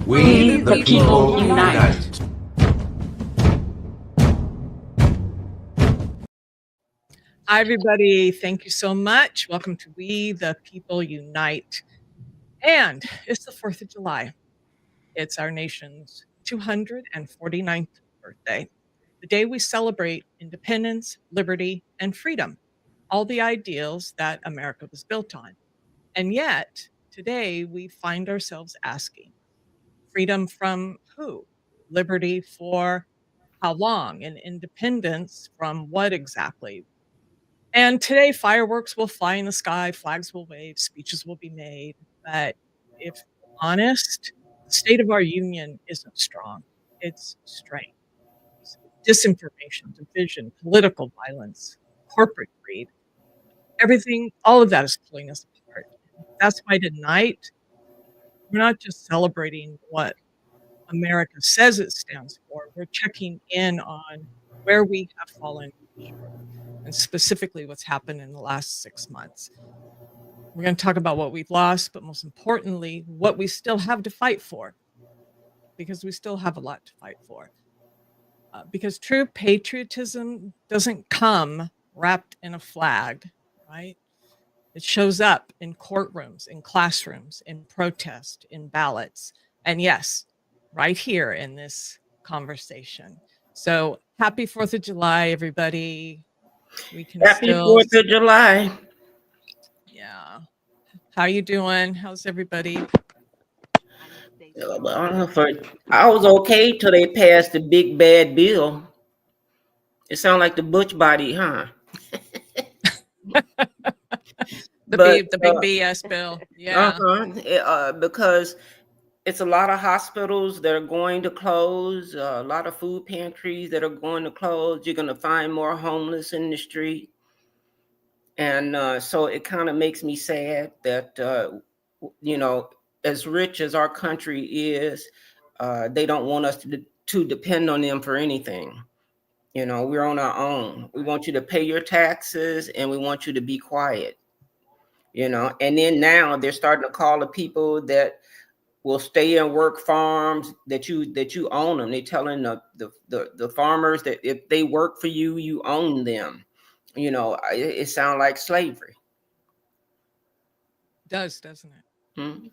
We the people unite. Hi, everybody. Thank you so much. Welcome to We the People Unite. And it's the 4th of July. It's our nation's 249th birthday, the day we celebrate independence, liberty, and freedom, all the ideals that America was built on. And yet, today we find ourselves asking, freedom from who? Liberty for how long? And independence from what exactly? And today, fireworks will fly in the sky, flags will wave, speeches will be made. But if honest, the state of our union isn't strong. It's strained. Disinformation, division, political violence, corporate greed, everything, all of that is pulling us apart. That's why tonight, we're not just celebrating what America says it stands for, we're checking in on where we have fallen short, and specifically what's happened in the last 6 months. We're going to talk about what we've lost, but most importantly, what we still have to fight for, because we still have a lot to fight for. Because true patriotism doesn't come wrapped in a flag, right? It shows up in courtrooms, in classrooms, in protest, in ballots, and yes, right here in this conversation. So happy 4th of July, everybody. We can Happy still 4th of July. Yeah. How you doing? How's everybody? I was okay till they passed the big bad bill. It sounded like the Butch body, huh? The big BS bill. Yeah. Because it's a lot of hospitals that are going to close, a lot of food pantries that are going to close. You're going to find more homeless in the street. And so it kind of makes me sad that, as rich as our country is, they don't want us to depend on them for anything. We're on our own. We want you to pay your taxes and we want you to be quiet. And then now they're starting to call the people that will stay and work farms that you own them. They're telling the farmers that if they work for you, you own them. It sounds like slavery. It does, doesn't it? Hmm?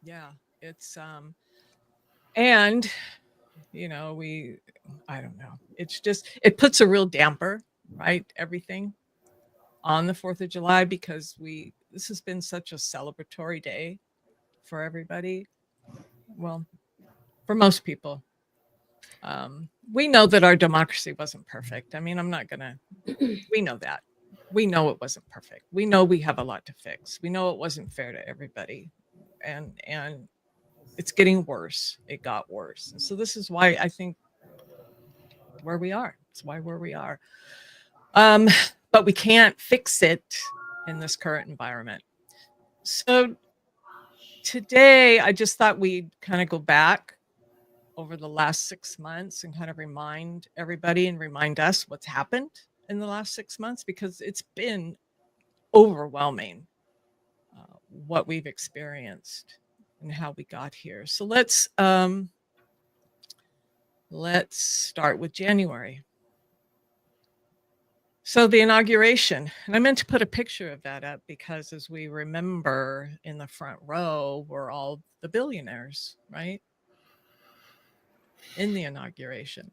Yeah. It's and I don't know. It's just it puts a real damper, right? Everything on the 4th of July, because this has been such a celebratory day for everybody. Well, for most people. We know that our democracy wasn't perfect. I mean, we know that. We know it wasn't perfect. We know we have a lot to fix. We know it wasn't fair to everybody. And it's getting worse. It got worse. And so this is why I think where we are. It's why where we are. But we can't fix it in this current environment. So today I just thought we'd kind of go back over the last 6 months and kind of remind everybody and remind us what's happened in the last 6 months, because it's been overwhelming what we've experienced and how we got here. So let's start with January. So the inauguration, and I meant to put a picture of that up because, as we remember, in the front row were all the billionaires, right? In the inauguration.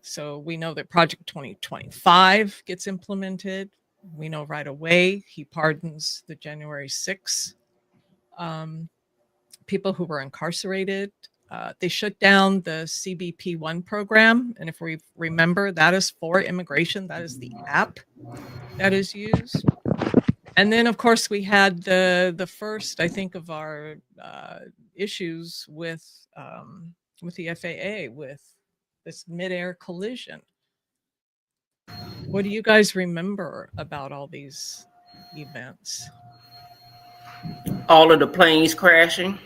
So we know that Project 2025 gets implemented. We know right away he pardons the January 6th people who were incarcerated. They shut down the CBP1 program. And if we remember, that is for immigration. That is the app that is used. And then, of course, we had the first, I think, of our issues with the FAA, with this midair collision. What do you guys remember about all these events? All of the planes crashing.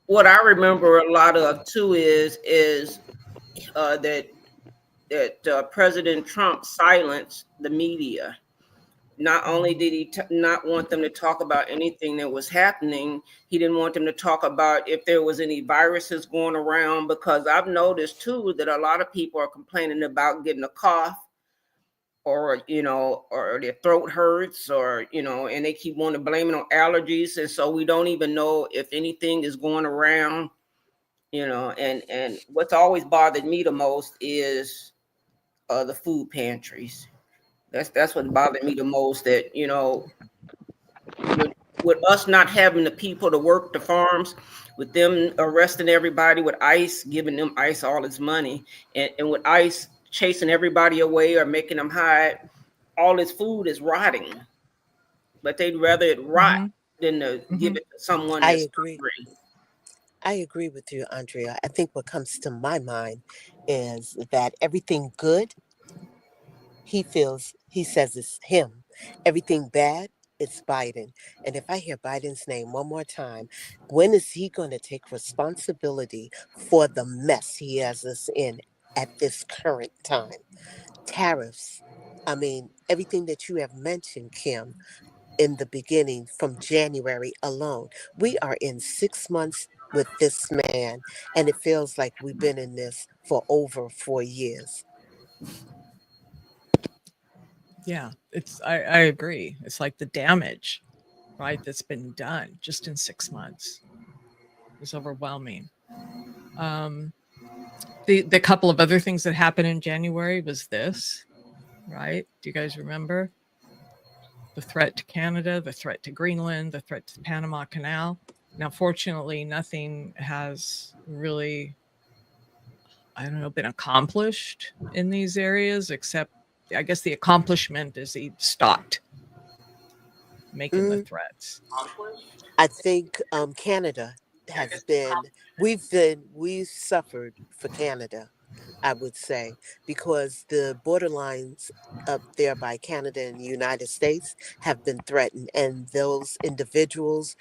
What I remember a lot of too is that President Trump silenced the media. Not only did he not want them to talk about anything that was happening, he didn't want them to talk about if there was any viruses going around, because I've noticed too that a lot of people are complaining about getting a cough, or or their throat hurts, or and they keep wanting to blame it on allergies, and so we don't even know if anything is going around. And what's always bothered me the most is the food pantries. That's what bothered me the most, that with us not having the people to work the farms, with them arresting everybody, with ICE giving them ICE all its money, and with ICE chasing everybody away or making them hide, all this food is rotting. But they'd rather it rot than to give it to someone I that's agree. hungry. I agree with you, Andrea. I think what comes to my mind is that everything good he says it's him. Everything bad, it's Biden. And if I hear Biden's name one more time, when is he going to take responsibility for the mess he has us in at this current time? Tariffs. I mean, everything that you have mentioned, Kim, in the beginning from January alone. We are in 6 months with this man, and it feels like we've been in this for over 4 years. Yeah, I agree. It's like the damage, right, that's been done just in 6 months is overwhelming. The couple of other things that happened in January was this, right? Do you guys remember? The threat to Canada, the threat to Greenland, the threat to the Panama Canal. Now, fortunately, nothing has really, I don't know, been accomplished in these areas, except I guess the accomplishment is he stopped making the Mm, threats. I think Canada has we've suffered for Canada, I would say, because the borderlines up there by Canada and the United States have been threatened, and those individuals,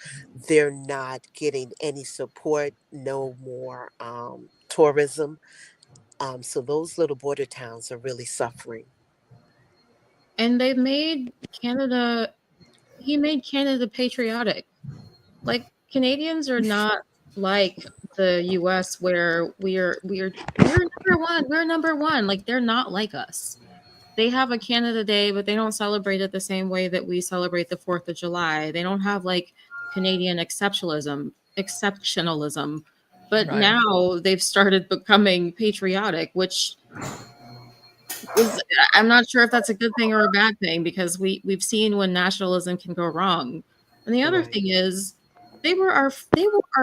they're not getting any support, no more tourism. So those little border towns are really suffering. And they made Canada, he made Canada patriotic. Like, Canadians are not like the US, where we're number one. We're number one. Like, they're not like us. They have a Canada Day, but they don't celebrate it the same way that we celebrate the 4th of July. They don't have like Canadian exceptionalism. But Right. now they've started becoming patriotic, which is, I'm not sure if that's a good thing or a bad thing, because we've seen when nationalism can go wrong. And the other Right. thing is, they were our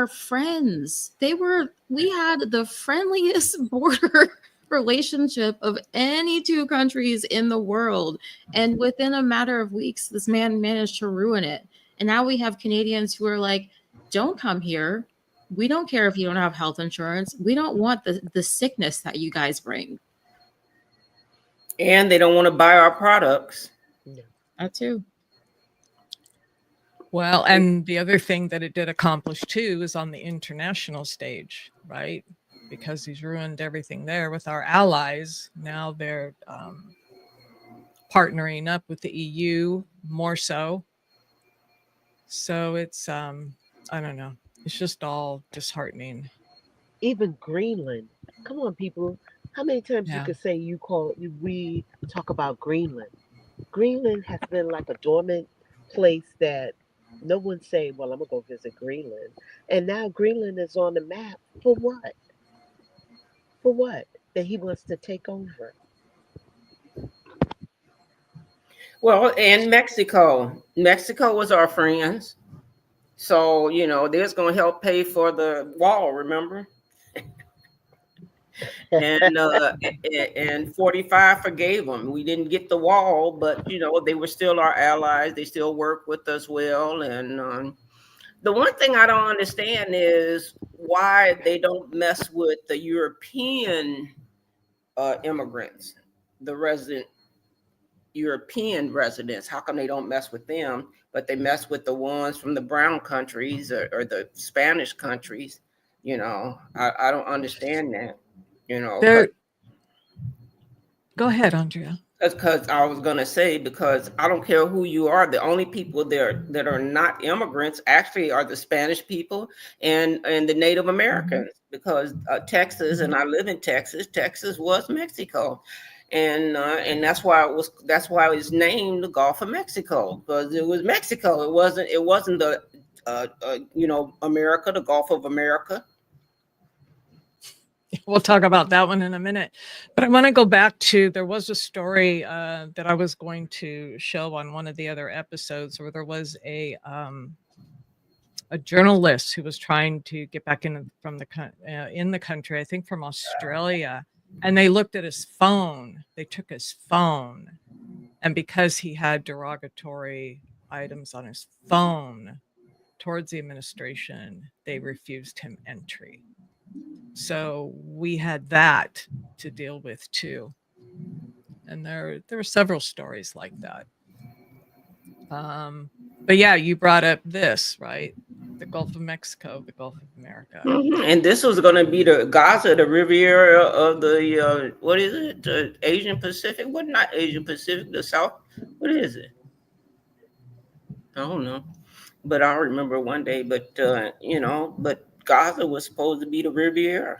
friends. We had the friendliest border relationship of any two countries in the world, and within a matter of weeks this man managed to ruin it. And now we have Canadians who are like, don't come here. We don't care if you don't have health insurance. We don't want the sickness that you guys bring. And they don't want to buy our products. No. That too. Well, and the other thing that it did accomplish too is on the international stage, right? Because he's ruined everything there with our allies. Now they're partnering up with the EU more so. So it's, I don't know. It's just all disheartening. Even Greenland. Come on, people. How many times you Yeah. could say we talk about Greenland? Greenland has been like a dormant place that no one say, well, I'm gonna go visit Greenland. And now Greenland is on the map. For what? For what? That he wants to take over. Well, and Mexico was our friends. So, they're going to help pay for the wall, remember? And 45 forgave them. We didn't get the wall, but they were still our allies. They still work with us well. And the one thing I don't understand is why they don't mess with the European immigrants, the resident European residents. How come they don't mess with them, but they mess with the ones from the brown countries, or the Spanish countries? I don't understand that. There. Go ahead, Andrea. Because I was gonna say, because I don't care who you are, the only people there that are not immigrants actually are the Spanish people and the Native Americans. Because Texas, and I live in Texas. Texas was Mexico, and that's why it was named the Gulf of Mexico, because it was Mexico. It wasn't the America, the Gulf of America. We'll talk about that one in a minute. But I want to go back to, there was a story that I was going to show on one of the other episodes where there was a journalist who was trying to get back in the country, I think from Australia, and they looked at his phone. They took his phone, and because he had derogatory items on his phone towards the administration, they refused him entry. So we had that to deal with too. And there are several stories like that. But yeah, you brought up this, right? The Gulf of Mexico, the Gulf of America. And this was going to be the Gaza, the Riviera of the, what is it? The Asian Pacific? What, not Asian Pacific, the South? What is it? I don't know. But I remember one day, but Gaza was supposed to be the Riviera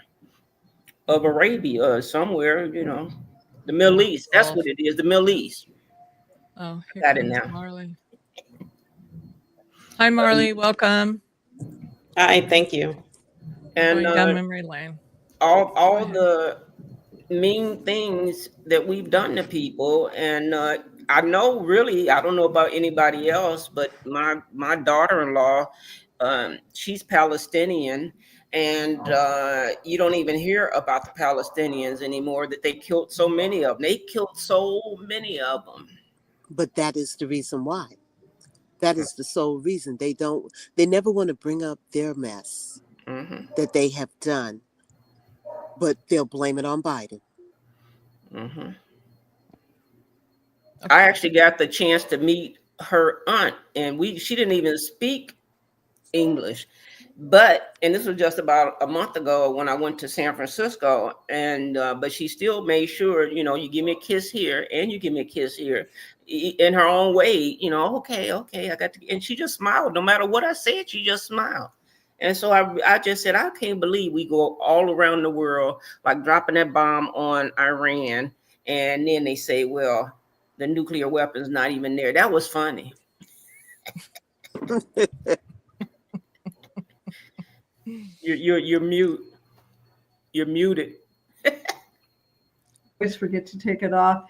of Arabia, somewhere, the Middle East. That's what it is, the Middle East. Oh, here Got it comes now. Marley. Hi, Marley. Welcome. Hi, thank you. And Going down memory lane. all the mean things that we've done to people, and I know, really, I don't know about anybody else, but my daughter-in-law, she's Palestinian, and you don't even hear about the Palestinians anymore, that they killed so many of them. They killed so many of them. But that is the reason why. That is the sole reason. They never want to bring up their mess that they have done, but they'll blame it on Biden. Okay. I actually got the chance to meet her aunt, and she didn't even speak English, and this was just about a month ago when I went to San Francisco, and but she still made sure, you give me a kiss here and you give me a kiss here, in her own way, okay, I got to, and she just smiled. No matter what I said, she just smiled. And so I just said, I can't believe we go all around the world, like dropping that bomb on Iran, and then they say, well, the nuclear weapon's not even there. That was funny. You're mute. You're muted. Always forget to take it off.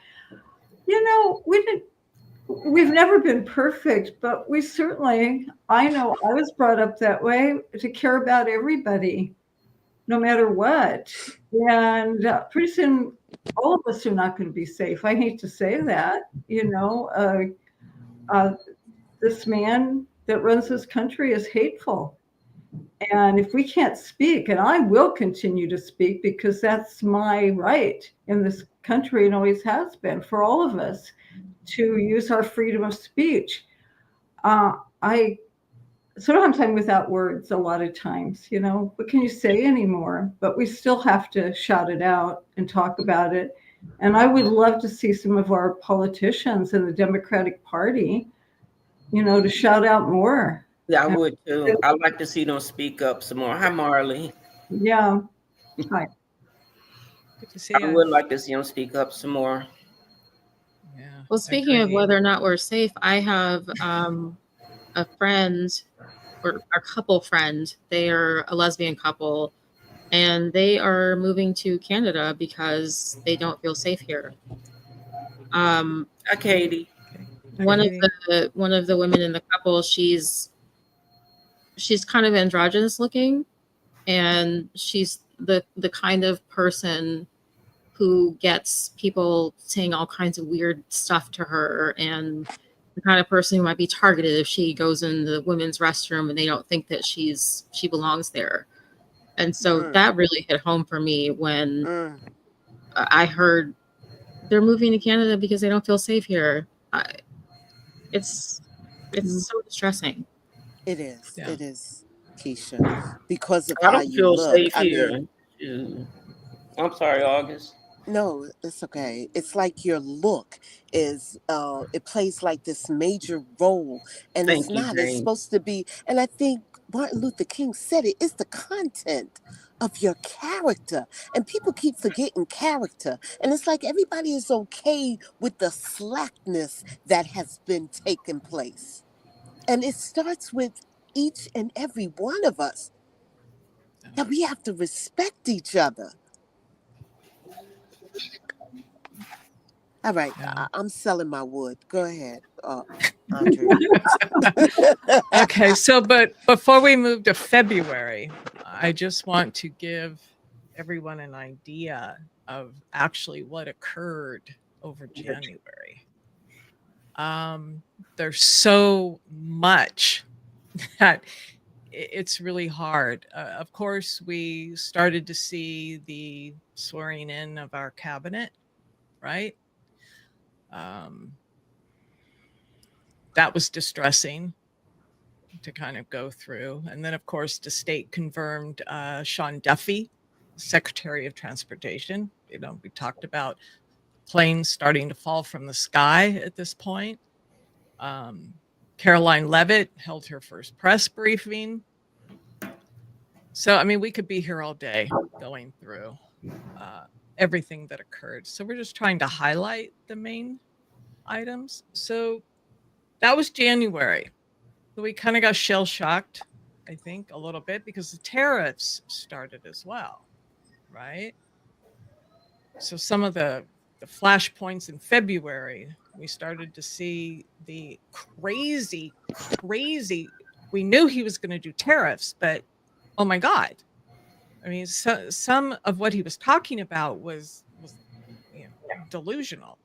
We've never been perfect, but we certainly, I know I was brought up that way, to care about everybody, no matter what. And pretty soon, all of us are not going to be safe. I hate to say that, this man that runs this country is hateful. And if we can't speak, and I will continue to speak because that's my right in this country and always has been for all of us, to use our freedom of speech. Sometimes I'm without words a lot of times, what can you say anymore? But we still have to shout it out and talk about it. And I would love to see some of our politicians in the Democratic Party, to shout out more. Yeah, I would too. I'd like to see them speak up some more. Hi, Marley. Yeah. Hi. Good to see I you. would like to see them speak up some more. Yeah. Well, speaking of whether or not we're safe, I have a friend, or a couple friend. They are a lesbian couple, and they are moving to Canada because they don't feel safe here. Hi, Katie. One of the women in the couple, she's kind of androgynous looking, and she's the kind of person who gets people saying all kinds of weird stuff to her, and the kind of person who might be targeted if she goes in the women's restroom and they don't think that she belongs there. And so that really hit home for me when I heard they're moving to Canada because they don't feel safe here. It's so distressing. It is. Yeah. It is, Keisha, because of I how don't you feel look. safe here. I'm sorry, August. No, it's okay. It's like your look is it plays like this major role, and it's Thank you, not. It's Jane. supposed to be, and I think Martin Luther King said it, it's the content of your character. And people keep forgetting character. And it's like everybody is okay with the slackness that has been taking place. And it starts with each and every one of us that we have to respect each other. All right, Yeah. I'm selling my wood. Go ahead, Andrea. Okay, so but before we move to February, I just want to give everyone an idea of actually what occurred over January. There's so much that it's really hard. Of course, we started to see the swearing in of our cabinet, right? That was distressing to kind of go through. And then, of course, the state confirmed Sean Duffy, Secretary of Transportation. You know, we talked about planes starting to fall from the sky at this point. Caroline Leavitt held her first press briefing. So, I mean, we could be here all day going through everything that occurred. So we're just trying to highlight the main items. So that was January. So we kind of got shell shocked, I think, a little bit because the tariffs started as well, right? So some of the flashpoints in February, we started to see the crazy. We knew he was going to do tariffs, but oh my God. I mean, some of what he was talking about was delusional.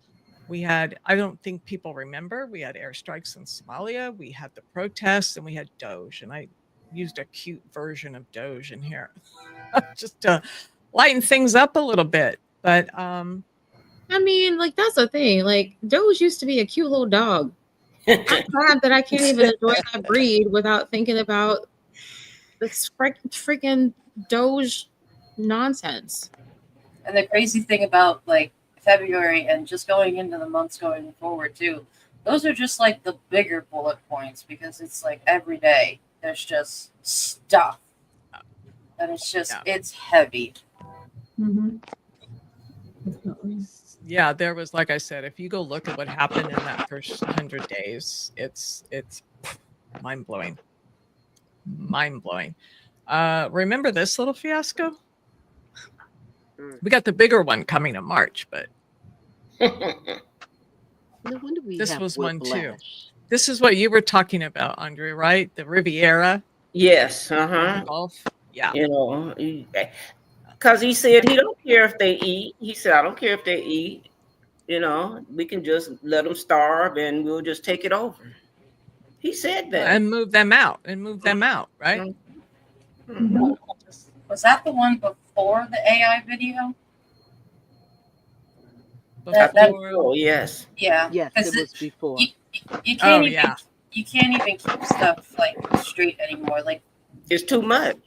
We had, I don't think people remember, we had airstrikes in Somalia, we had the protests, and we had Doge. And I used a cute version of Doge in here just to lighten things up a little bit. But I mean, like, that's the thing. Like, Doge used to be a cute little dog. I'm glad that I can't even enjoy that breed without thinking about this freaking Doge nonsense. And the crazy thing about like February and just going into the months going forward too, those are just like the bigger bullet points because it's like every day there's just stuff. And it's just it's heavy. Mm-hmm. Definitely. yeah, there was, like I said, if you go look at what happened in that first 100 days, it's mind-blowing. Mind-blowing. Remember this little fiasco? We got the bigger one coming in March, but No wonder we this have was one too. whiplash. This is what you were talking about, Andre, right? The Riviera Yes, uh-huh. golf. Yeah. You know, because he said he don't care if they eat. He said, I don't care if they eat. You know, we can just let them starve and we'll just take it over. He said that. And move them out, right? Mm-hmm. Was that the one before the AI video? Oh, yes. Yeah. Yes, it was before. You can't Oh, you can't even keep stuff like straight anymore. Like It's too much.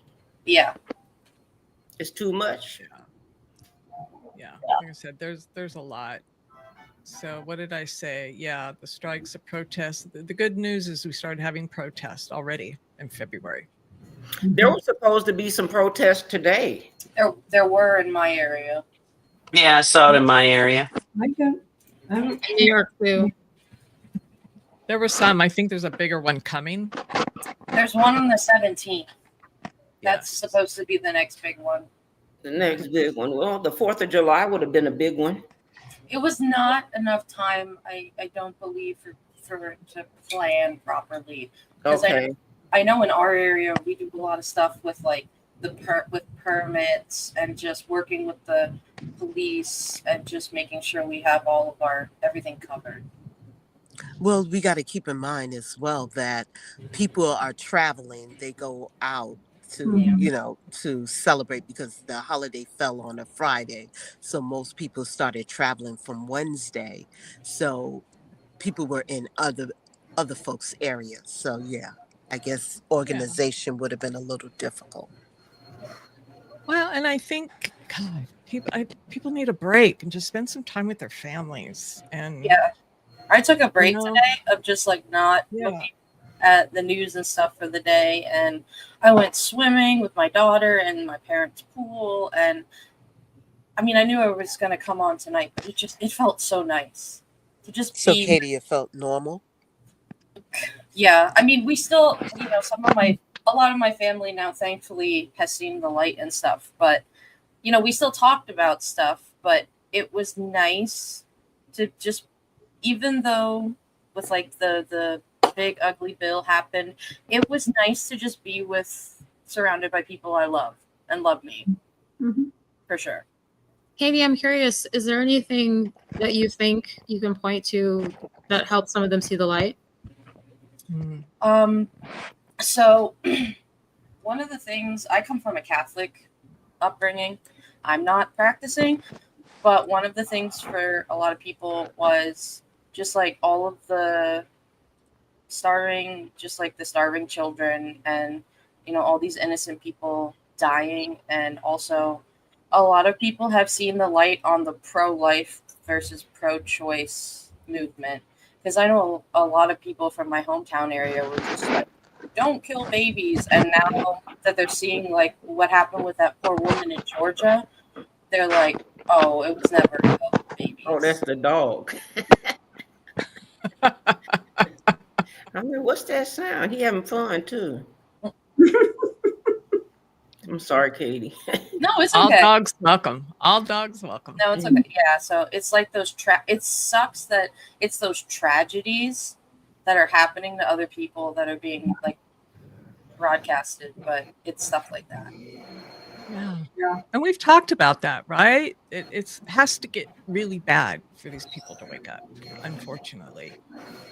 yeah. It's too much. Yeah. Like I said, there's a lot. So what did I say? Yeah, the strikes, the protests. The good news is we started having protests already in February. There was supposed to be some protests today. There were in my area. Yeah, I saw it in my area. I don't New York too. There were some. I think there's a bigger one coming. There's one on the 17th. That's supposed to be the next big one. The next big one. Well, the 4th of July would have been a big one. It was not enough time, I don't believe, for to plan properly. Okay. I know in our area we do a lot of stuff with like with permits and just working with the police and just making sure we have all of our everything covered. Well, we got to keep in mind as well that people are traveling. They go out to, to celebrate because the holiday fell on a Friday. So most people started traveling from Wednesday. So people were in other folks' areas. So yeah, I guess organization would have been a little difficult. Well, and I think God, people need a break and just spend some time with their families. And Yeah. I took a break know, today of just like not yeah. looking at the news and stuff for the day, and I went swimming with my daughter in my parents' pool, and I mean I knew it was going to come on tonight, but it felt so nice to just So, be. Katie, it felt normal. Yeah, I mean we still, a lot of my family now thankfully has seen the light and stuff, but we still talked about stuff, but it was nice to just, even though with like the big ugly bill happened, it was nice to just be surrounded by people I love and love me. Mhm. For sure. Katie, I'm curious, is there anything that you think you can point to that helped some of them see the light? So one of the things, I come from a Catholic upbringing. I'm not practicing, but one of the things for a lot of people was just like all of the starving children, and all these innocent people dying, and also a lot of people have seen the light on the pro-life versus pro-choice movement, because I know a lot of people from my hometown area were just like, don't kill babies, and now that they're seeing like what happened with that poor woman in Georgia, they're like, oh, it was never about babies. Oh, that's the dog. I mean, what's that sound? He having fun too. I'm sorry, Katie. No, it's All okay. dogs welcome. All dogs welcome. No, it's okay. Yeah, so it's like those it sucks that it's those tragedies that are happening to other people that are being like broadcasted, but it's stuff like that. Yeah. And we've talked about that, right? It has to get really bad for these people to wake up, unfortunately.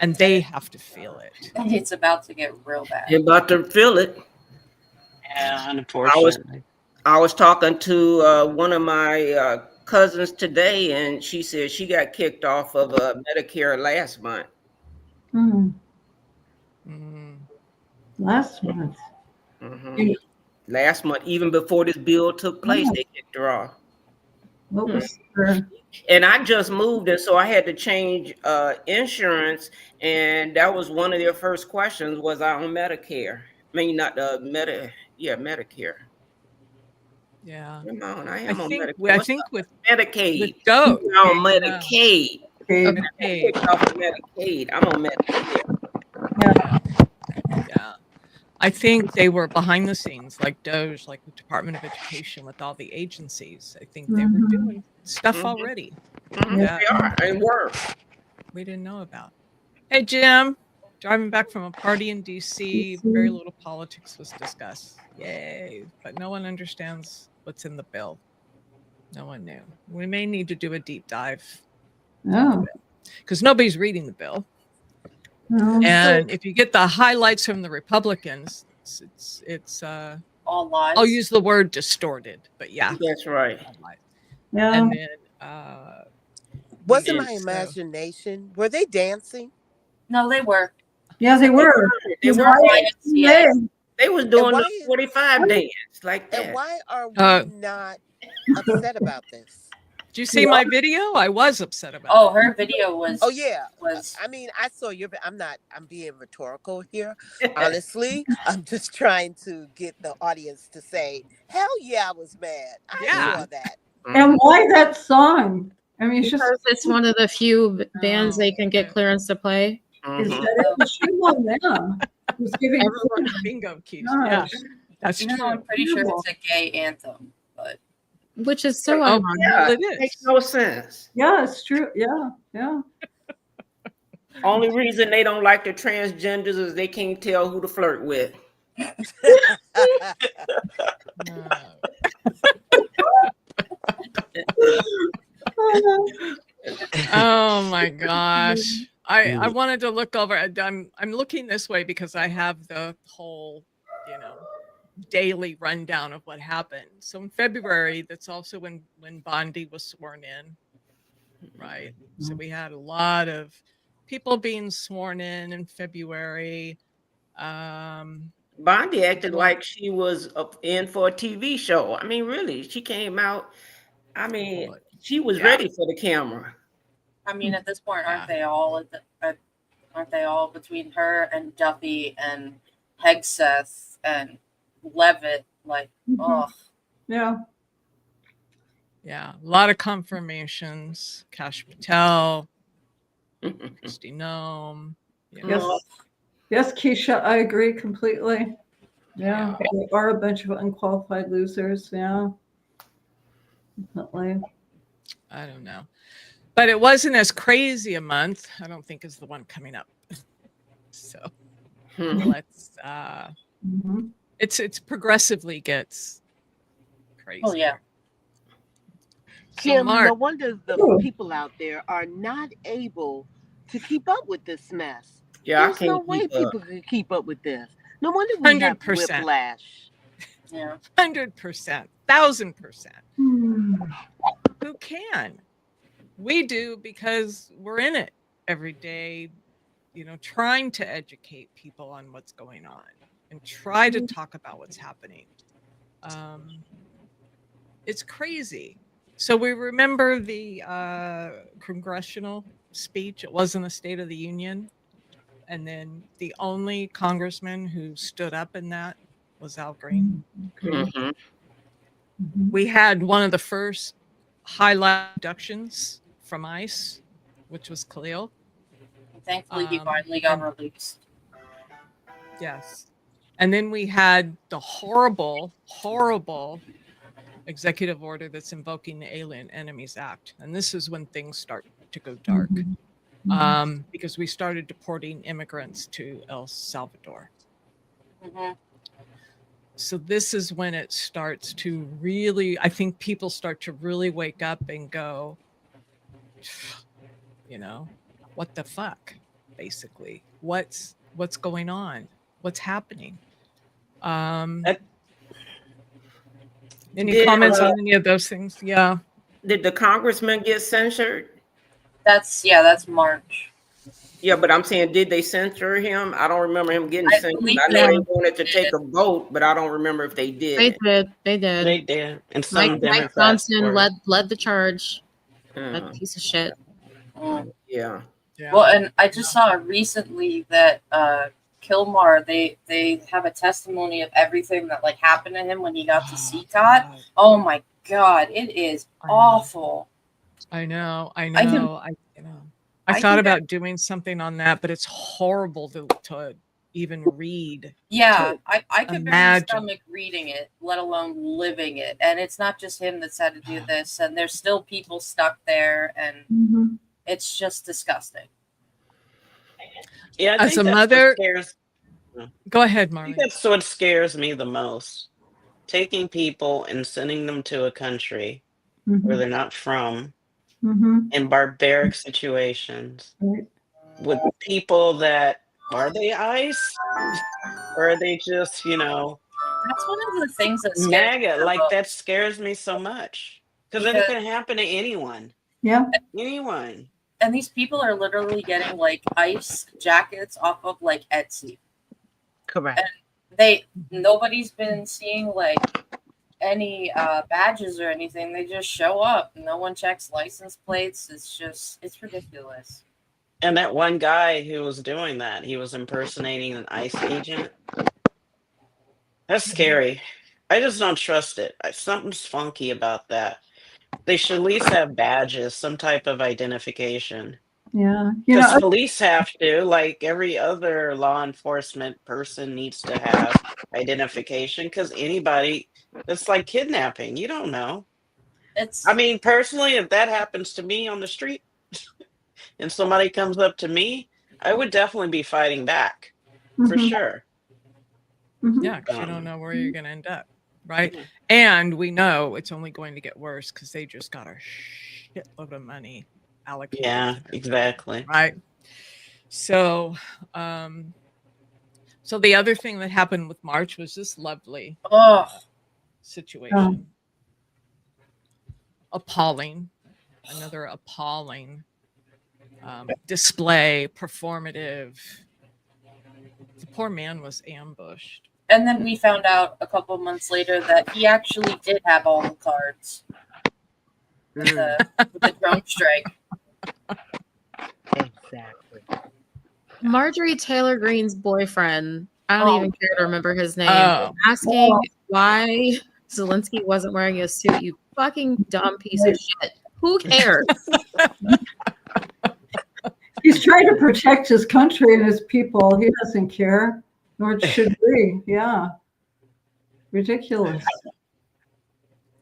And they have to feel it. And it's about to get real bad. You're about to feel it. Yeah, unfortunately. I was talking to one of my cousins today, and she said she got kicked off of Medicare last month. Last month. Mm-hmm. Last month, even before this bill took place, they kicked her off. What was her? And I just moved, and so I had to change insurance, and that was one of their first questions: was I on Medicare? I mean, not Medicare. Yeah. Come on, I am on Medicare. I think with Medicaid. With Doe. You're on Medicaid. Okay. Kicked off of Medicaid. I'm on Medicare. Yeah. I think they were behind the scenes, like DOJ, like the Department of Education, with all the agencies. I think they were doing stuff already. They are, and were. We didn't know about. Hey, Jim. Driving back from a party in DC, very little politics was discussed. Yay. But no one understands what's in the bill. No one knew. We may need to do a deep dive. Because nobody's reading the bill. And if you get the highlights from the Republicans, it's all lies. I'll use the word distorted, but yeah. That's right. Yeah. And then wasn't my imagination? Were they dancing? No, they were. Yeah, they were. They were. They was doing the 45 dance like that. And why are we not upset about this? Did you see my video? I was upset about it. Oh, her video was. Oh, yeah. I mean, I saw your. I'm being rhetorical here. Honestly, I'm just trying to get the audience to say, hell yeah, I was mad. I saw that. And why that song? I mean, because it's one of the few bands they can get clearance to play. Is that it was shame on them? It giving everyone bingo keys. Yeah, that's true. I'm pretty sure it's a gay anthem, but which is so ironic. Yeah, it makes no sense. Yeah, it's true. Yeah. Only reason they don't like the transgenders is they can't tell who to flirt with. Oh my gosh. I wanted to look over. I'm looking this way because I have the whole, daily rundown of what happened. So in February, that's also when Bondi was sworn in, right? So we had a lot of people being sworn in February. Bondi acted like she was in for a TV show. I mean, really, she came out. I mean, she was Yeah. ready for the camera. I mean, at this point, Yeah. aren't they all between her and Duffy and Hegseth and Levitt? Like, oh, Yeah. Yeah. A lot of confirmations. Kash Patel, Christy Nome. Yes. Yes, Keisha, I agree completely. Yeah. There are a bunch of unqualified losers. Yeah. Definitely. I don't know. But it wasn't as crazy a month, I don't think, as the one coming up. So let's it's progressively gets crazy. oh yeah. Kim, Mark, no wonder the people out there are not able to keep up with this mess. Yeah, I There's no can't way keep up. people can keep up with this. No wonder we have 100%. whiplash. Yeah. 100%, 1000%. Hmm. Who can? We do because we're in it every day, you know, trying to educate people on what's going on and try to talk about what's happening. It's crazy. So we remember the congressional speech. It wasn't a State of the Union. And then the only congressman who stood up in that was Al Green. Mhm. We had one of the first highlight abductions from ICE, which was Khalil. Thankfully, he finally got released. Yes. And then we had the horrible, horrible executive order that's invoking the Alien Enemies Act. And this is when things start to go dark. Because we started deporting immigrants to El Salvador. So this is when it starts to really, I think people start to really wake up and go, you know, what the fuck, basically? What's going on? What's happening? Any comments on any of those things? Yeah. Did the congressman get censured? That's March. Yeah, but I'm saying, did they censor him? I don't remember him getting censored. I know they wanted to take a vote, but I don't remember if they did. They did. They did. And some Mike Johnson led the charge. That piece of shit. Yeah. Well, and I just saw recently that Kilmar, they have a testimony of everything that like happened to him when he got to CTOT. Oh my god, it is awful. I know. I thought about doing something on that, but it's horrible to even read. Yeah, I could barely stomach reading it, let alone living it. And it's not just him that's had to do this, and there's still people stuck there, and it's just disgusting. Yeah, I as think a that's mother, what scares, go ahead, Marley. I think that's what scares me the most. Taking people and sending them to a country where they're not from, in barbaric situations, with people that, are they ICE? Or are they just, That's one of the things that scares MAGA? Like, that scares me so much. Because then it can happen to anyone. Yeah. Anyone. And these people are literally getting like ICE jackets off of like Etsy. Correct. And nobody's been seeing like any badges or anything. They just show up. No one checks license plates. It's ridiculous. And that one guy who was doing that, he was impersonating an ICE agent. That's scary. I just don't trust it. Something's funky about that. They should at least have badges, some type of identification. Yeah. Because police have to, like every other law enforcement person needs to have identification, because anybody, that's like kidnapping. You don't know. I mean, personally, if that happens to me on the street and somebody comes up to me, I would definitely be fighting back for sure. Yeah, because you don't know where you're going to end up, right? And we know it's only going to get worse because they just got a shitload of money allocated. Yeah, exactly. Right. So, so the other thing that happened with March was this lovely situation. Appalling. Another appalling display, performative. The poor man was ambushed. And then we found out a couple months later that he actually did have all the cards with the drone strike. Exactly. Marjorie Taylor Greene's boyfriend, I don't even care to remember his name, Oh. asking why Zelensky wasn't wearing a suit. You fucking dumb piece of shit. Who cares? He's trying to protect his country and his people. He doesn't care, nor should we. Yeah. Ridiculous.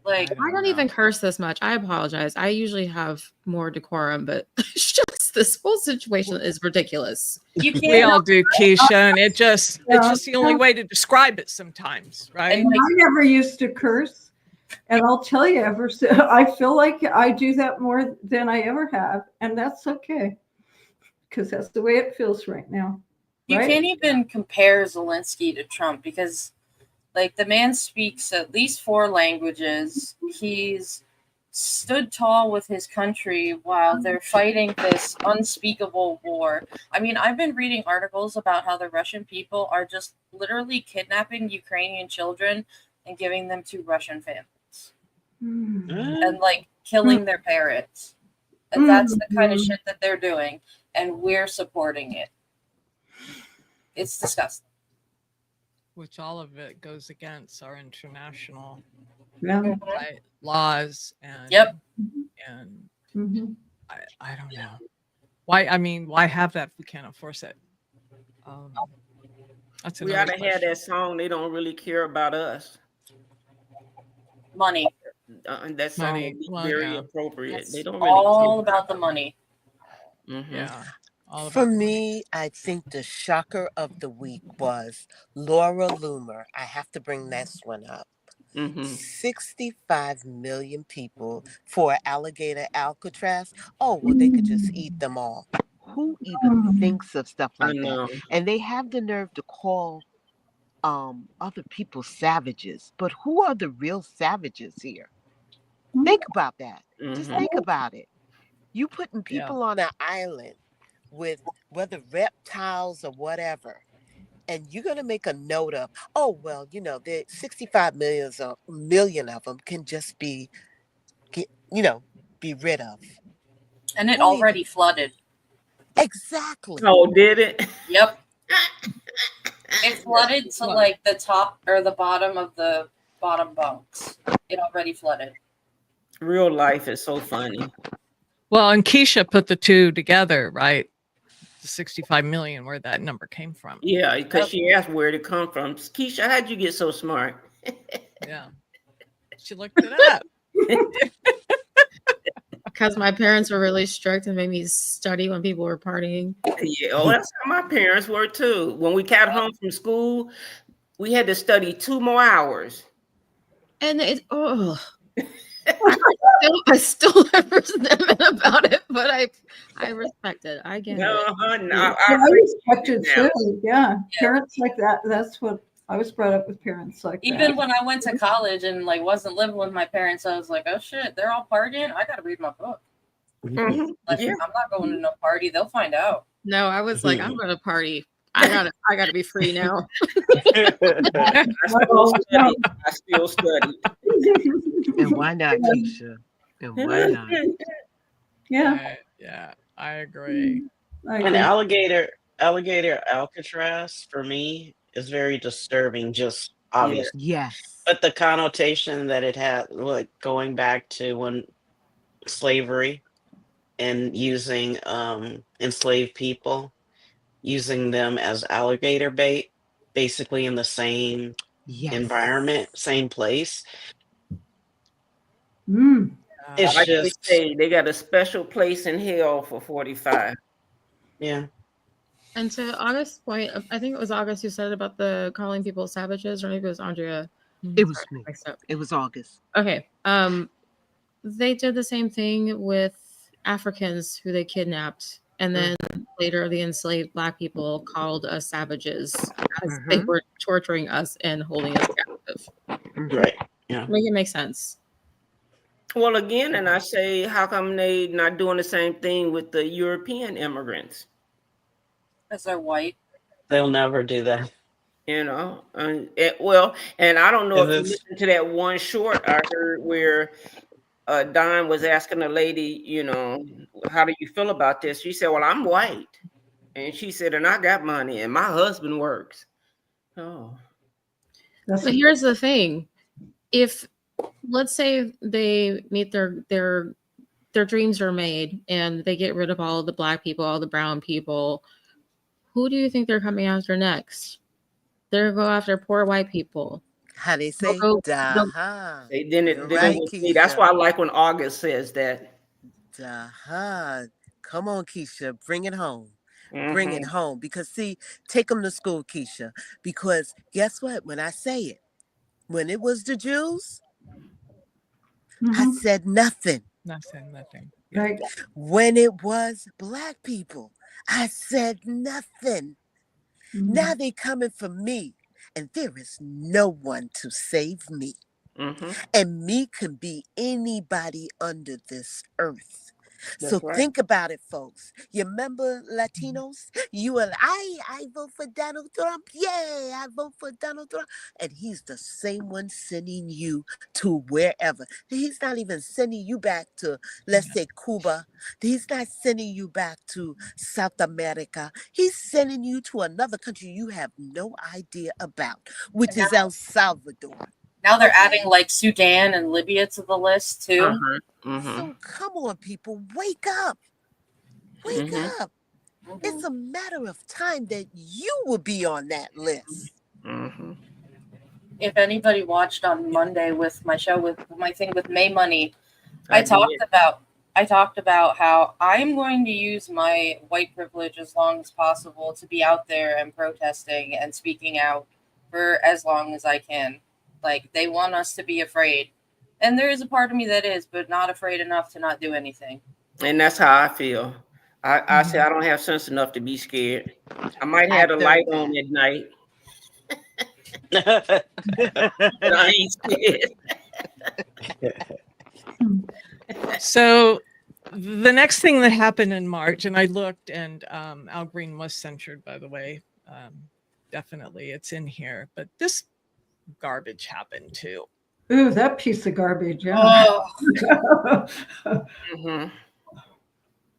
Like, I don't even curse this much. I apologize. I usually have more decorum, but it's just this whole situation is ridiculous. you can't. We all do, Keisha, and it's just the only way to describe it sometimes, right? And, like, I never used to curse, and I'll tell you, I feel like I do that more than I ever have, and that's okay, because that's the way it feels right now. You right? can't even compare Zelensky to Trump because, like, the man speaks at least 4 languages. He's stood tall with his country while they're fighting this unspeakable war. I mean, I've been reading articles about how the Russian people are just literally kidnapping Ukrainian children and giving them to Russian families and, like, killing their parents. And that's the kind of shit that they're doing, and we're supporting it. It's disgusting. Which all of it goes against our international Yeah. laws and Yep. and Mhm. I don't know why. I mean, why have that if we can't enforce it? That's We ought to have that song. They don't really care about us. Money. That song would be very appropriate. It's they don't really all about the money. Yeah. For me, I think the shocker of the week was Laura Loomer. I have to bring this one up. 65 million people for alligator Alcatraz. Oh, well, they could just eat them all. Who even thinks of stuff like that? And they have the nerve to call other people savages. But who are the real savages here? Think about that. Just think about it. You putting people on an island with whether reptiles or whatever, and you're going to make a note of, oh, well, you know, the 65 million of them can just be rid of. And it already flooded. Exactly. Oh, did it? Yep. It flooded to like the top or the bottom of the bottom bunks. It already flooded. Real life is so funny. Well, and Keisha put the two together, right? The 65 million, where that number came from. Yeah, because she asked where it come from. Keisha, how'd you get so smart? Yeah. She looked it up. Because my parents were really strict and made me study when people were partying. Yeah, oh, that's how my parents were too. When we got home from school, we had to study 2 more hours. And I still have resentment about it, but I respect it. I get it. I respect it too. Yeah, parents like that. That's what I was brought up with. Parents like that. Even when I went to college and like wasn't living with my parents, I was like, oh shit, they're all partying. I gotta read my book. Like, I'm not going to no party. They'll find out. No, I was like, I'm gonna party. I gotta be free now. I still study. And why not, Keisha? And why not? Yeah. Yeah, I agree. An alligator Alcatraz for me is very disturbing, just obvious. Yes. But the connotation that it had, like going back to when slavery and using enslaved people, using them as alligator bait, basically in the same environment, same place. It's like just they say, they got a special place in hell for 45. Yeah. And to August's point, I think it was August who said about the calling people savages, or maybe it was Andrea. It was me. It was August. Okay. They did the same thing with Africans who they kidnapped, and then later the enslaved Black people called us savages as they were torturing us and holding us captive. Right. Yeah. Make it make sense. Well, again, and I say, how come they not doing the same thing with the European immigrants? Because they're white. They'll never do that. you know. And I don't know And if you this, listened to that one short I heard where Don was asking a lady, how do you feel about this? She said, well, I'm white. And she said, and I got money and my husband works. Oh. That's But here's the thing. If let's say they meet their dreams are made and they get rid of all the black people, all the brown people, who do you think they're coming after next? They're going to go after poor white people. How they They'll say, go, they'll, "Daha." Then You're it right, was me. That's Keisha. why I like when August says that. Daha. Come on, Keisha. Bring it home. Bring it Mm-hmm. home. Because, see, take them to school, Keisha. Because guess what? When I say it, when it was the Jews, I Mhm. said nothing. Nothing. Yeah. Right. When it was black people, I said nothing. Now Mhm. they coming for me, and there is no one to save me. Mm-hmm. And me can be anybody under this earth. So That's right. think about it, folks. You remember Latinos? You and I vote for Donald Trump. Yeah, I vote for Donald Trump. And he's the same one sending you to wherever. He's not even sending you back to, let's say, Cuba. He's not sending you back to South America. He's sending you to another country you have no idea about, which And now, is El Salvador. now they're Okay? adding like Sudan and Libya to the list too. Uh-huh. Mm-hmm. So come on, people, wake up. Wake Mm-hmm. up. It's a matter of time that you will be on that list. Mm-hmm. If anybody watched on Monday with my show with my thing with May Money, I I did. talked about how I'm going to use my white privilege as long as possible to be out there and protesting and speaking out for as long as I can. Like they want us to be afraid. And there is a part of me that is, but not afraid enough to not do anything. And that's how I feel. I say Mhm. I don't have sense enough to be scared. I might I have the felt light on that. at night, but I ain't scared. So the next thing that happened in March, and I looked, and Al Green was censured, by the way. Definitely, it's in here. But this garbage happened too. Ooh, that piece of garbage. Yeah. Oh,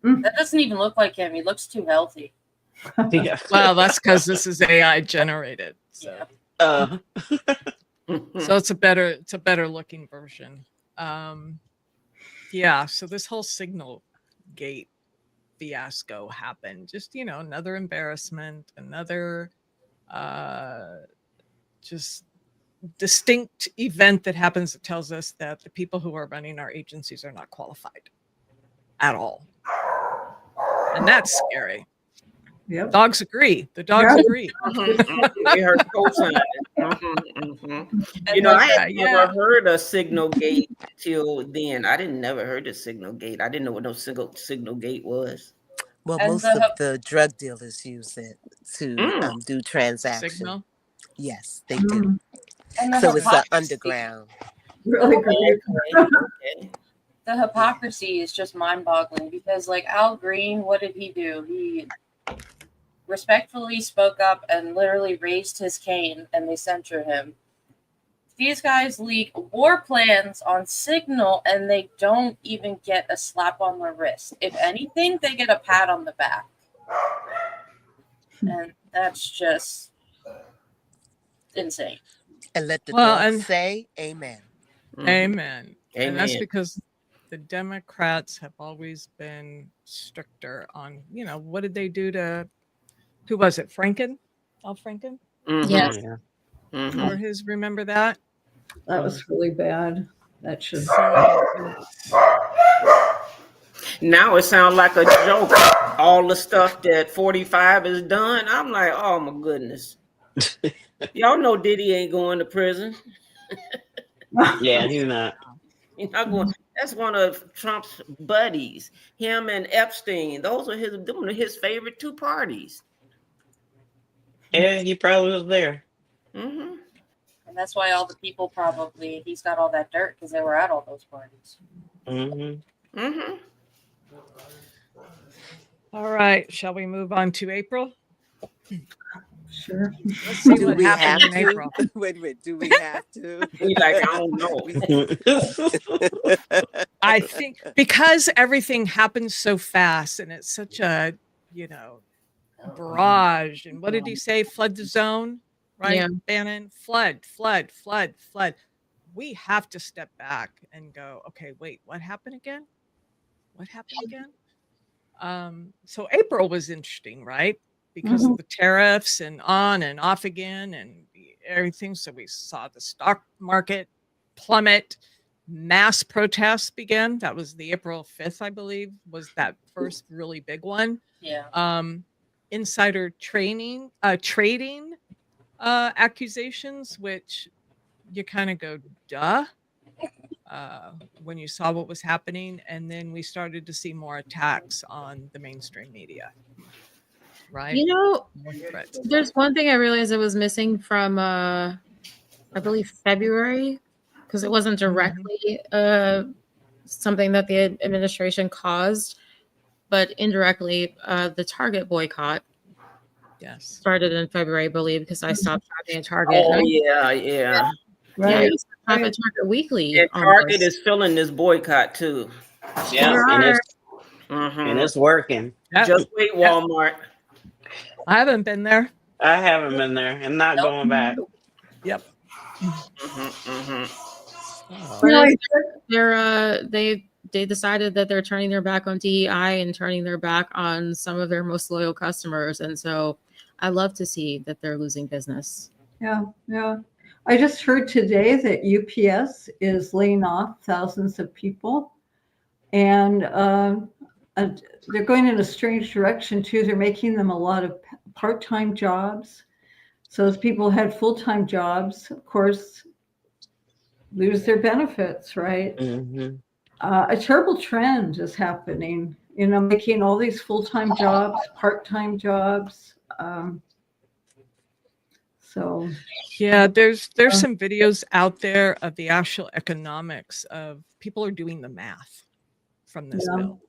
Mm-hmm. that doesn't even look like him. He looks too healthy. yeah. Well, that's because this is AI generated. So, Yeah. Uh, so it's a better looking version. Yeah. So this whole Signal Gate fiasco happened. Just another embarrassment, another just distinct event that happens that tells us that the people who are running our agencies are not qualified at all. And that's scary. Yep. Dogs agree. The dogs Yeah. agree. They heard co-signing. And I like, had never heard of Signal Gate till then. I didn't never heard of Signal Gate. I didn't know what no Signal Gate was. Well, and most of the the drug dealers use it to Mm. do transaction. Signal. Yes, they do. Mm, and the So it's hypocrisy, underground. really great. Okay. the hypocrisy is just mind-boggling because like Al Green, what did he do? He respectfully spoke up and literally raised his cane and they censure him. These guys leak war plans on Signal and they don't even get a slap on the wrist. If anything, they get a pat on the back. And that's just insane. And let the Well, dogs and say amen. Mhm. amen. And that's Amen. because the Democrats have always been stricter on, what did they do to, who was it? Franken? Al Franken? Mhm. Yes. yeah. Mhm. For his, remember that? That was really bad. That should. So Now it sounds like a joke. All the stuff that 45 has done. I'm like, oh my goodness. Y'all know Diddy ain't going to prison. Yeah, he's not. He's not going. That's one of Trump's buddies. Him and Epstein. Those are his favorite two parties. Yeah, he probably was there. Mm-hmm. And that's why all the people probably, he's got all that dirt because they were at all those parties. Mm-hmm. Mm-hmm. all right, shall we move on to April? Sure. Let's see Do what we happened have in to? April. Wait a minute. Do we have to? We like, I don't know. I think because everything happens so fast and it's such a, barrage. And what did he say? Flood the zone, right? Yeah. Bannon, flood, flood, flood, flood. We have to step back and go, okay, wait, what happened again? What happened again? So April was interesting, right? Because of the tariffs and on and off again and everything. So we saw the stock market plummet. Mass protests began. That was the April 5th, I believe, was that first really big one. Yeah. Insider trading accusations, which you kind of go, duh, when you saw what was happening. And then we started to see more attacks on the mainstream media. Right. You know, More threats. there's one thing I realized I was missing from I believe February, because it wasn't directly something that the administration caused, but indirectly the Target boycott Yes. started in February, I believe, because I stopped shopping at Target. Oh, And yeah. yeah, I Right. used to shop at Target weekly. And Target almost. is feeling this boycott too. Yeah, There and are. it's working. Just wait, Walmart. I haven't been there. I haven't been there and not going back. Yep. But they decided that they're turning their back on DEI and turning their back on some of their most loyal customers, and so I love to see that they're losing business. Yeah, yeah. I just heard today that UPS is laying off thousands of people, and they're going in a strange direction too. They're making them a lot of part-time jobs. So as people had full-time jobs, of course, lose their benefits, right? A terrible trend is happening, making all these full-time jobs, part-time jobs. So yeah, there's some videos out there of the actual economics of people are doing the math from this bill.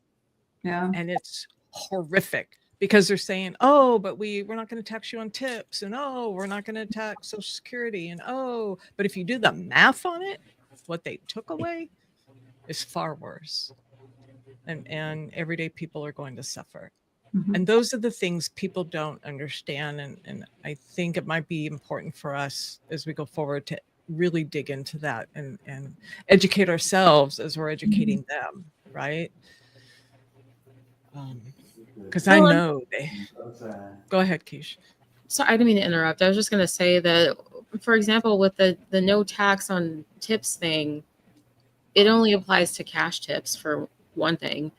Yeah. And it's horrific because they're saying, oh, but we're not going to tax you on tips, and oh, we're not going to tax Social Security, and oh, but if you do the math on it, what they took away is far worse. And everyday people are going to suffer. And those are the things people don't understand. And I think it might be important for us as we go forward to really dig into that and educate ourselves as we're educating them, right? Because I know they... Go ahead, Keish. So I didn't mean to interrupt. I was just going to say that, for example, with the no tax on tips thing, it only applies to cash tips for one thing.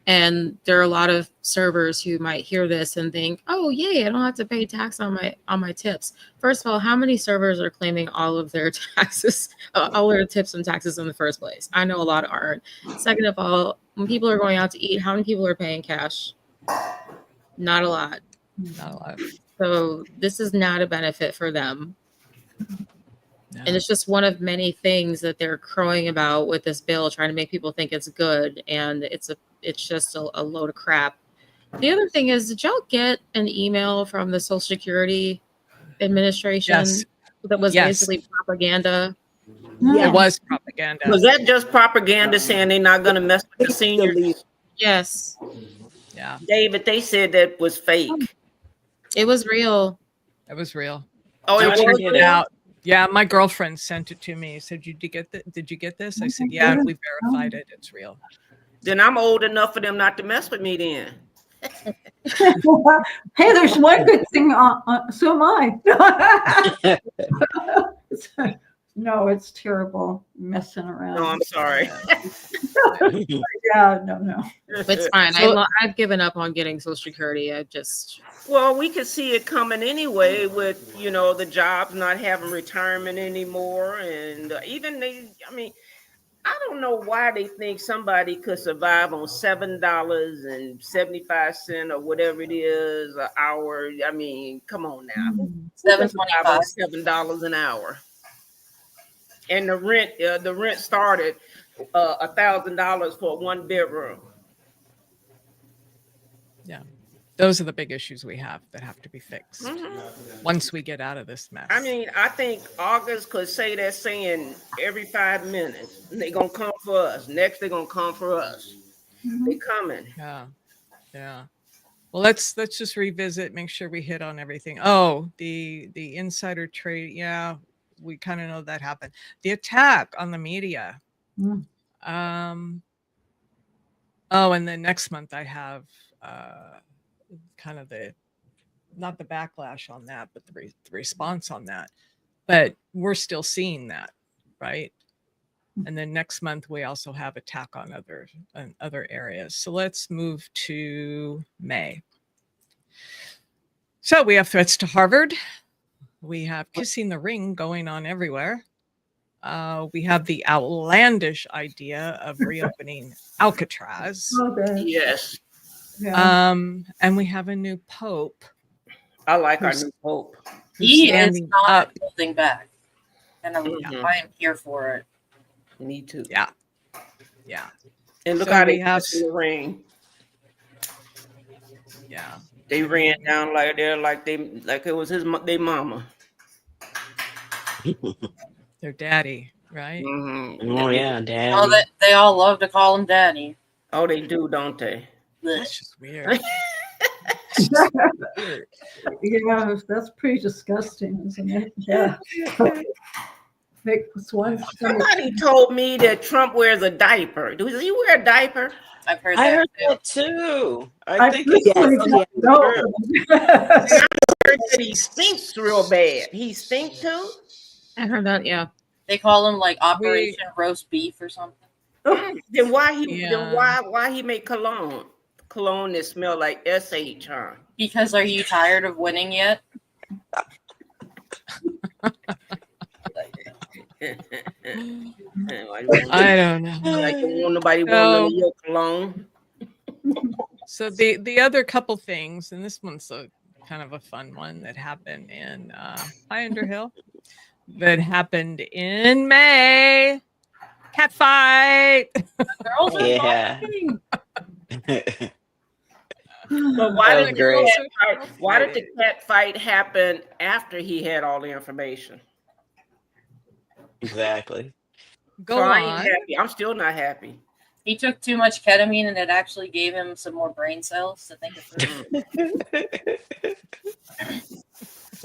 And there are a lot of servers who might hear this and think, oh, yay, I don't have to pay tax on my tips. First of all, how many servers are claiming all of their taxes, all their tips and taxes in the first place? I know a lot aren't. Second of all, when people are going out to eat, how many people are paying cash? Not a lot. Not a lot. So this is not a benefit for them. No. And it's just one of many things that they're crowing about with this bill, trying to make people think it's good. And it's just a load of crap. The other thing is, did y'all get an email from the Social Security Administration that was basically propaganda? Yeah. It was propaganda. Was that just propaganda saying they're not going to mess with the seniors? Yes. Yeah. David, they said that was fake. It was real. It was real. Oh, it was real? Out. Yeah, my girlfriend sent it to me. Said, Did you get this? I said, yeah, we verified it. It's real. Then I'm old enough for them not to mess with me then. Hey, there's one good thing. So am I. No, it's terrible messing around. No, I'm sorry. Yeah, no. It's fine. I've given up on getting Social Security. Well, we could see it coming anyway with, the jobs not having retirement anymore. And even I don't know why they think somebody could survive on $7.75 or whatever it is an hour. I mean, come on now. $7 an hour. And the rent started $1,000 for 1 bedroom. Yeah. those are the big issues we have that have to be fixed Mhm. once we get out of this mess. I mean, I think August could say that saying every 5 minutes. They're gonna come for us. Next, they're gonna come for us. They coming. Yeah. Well, let's just revisit, make sure we hit on everything. Oh, the insider trade. Yeah, we kind of know that happened. The attack on the media. Mm. Oh, and then next month I have kind of not the backlash on that, but the response on that. But we're still seeing that, right? And then next month we also have attack on other areas. So let's move to May. So we have threats to Harvard. We have kissing the ring going on everywhere. We have the outlandish idea of reopening Alcatraz. Okay. Yes, Yeah. And we have a new pope. I like our new pope. He is standing not up. holding back, and Mhm. I am here for it. Me too. Yeah. And look So how we they have- in the ring. Yeah. They ran down like it was their mama. Their daddy, right? Mhm. Oh yeah, Oh, Daddy. they all love to call him Daddy. Oh, they do, don't they? That's just weird. Weird. Yeah, that's pretty disgusting, isn't it? Yeah. Make one stomach. Somebody told me that Trump wears a diaper. Does he wear a diaper? I've heard I that heard too. that too. I I think personally Yes, don't yes. know. Heard that he stinks real bad. He stink too? I heard that. Yeah. They call him like Operation Roast Beef or something. Then why he Yeah. why he make cologne? Cologne that smell like SH, huh? Because are you tired of winning yet? I don't know. Like nobody want So- none of your cologne. So the other couple things, and this one's a kind of a fun one that happened in High Underhill, that happened in May. Cat fight. Girls are Yeah. fighting. But why That did was great. the cat fight happen after he had all the information? Exactly. Go So I ain't on. happy. I'm still not happy. He took too much ketamine and it actually gave him some more brain cells to think it through.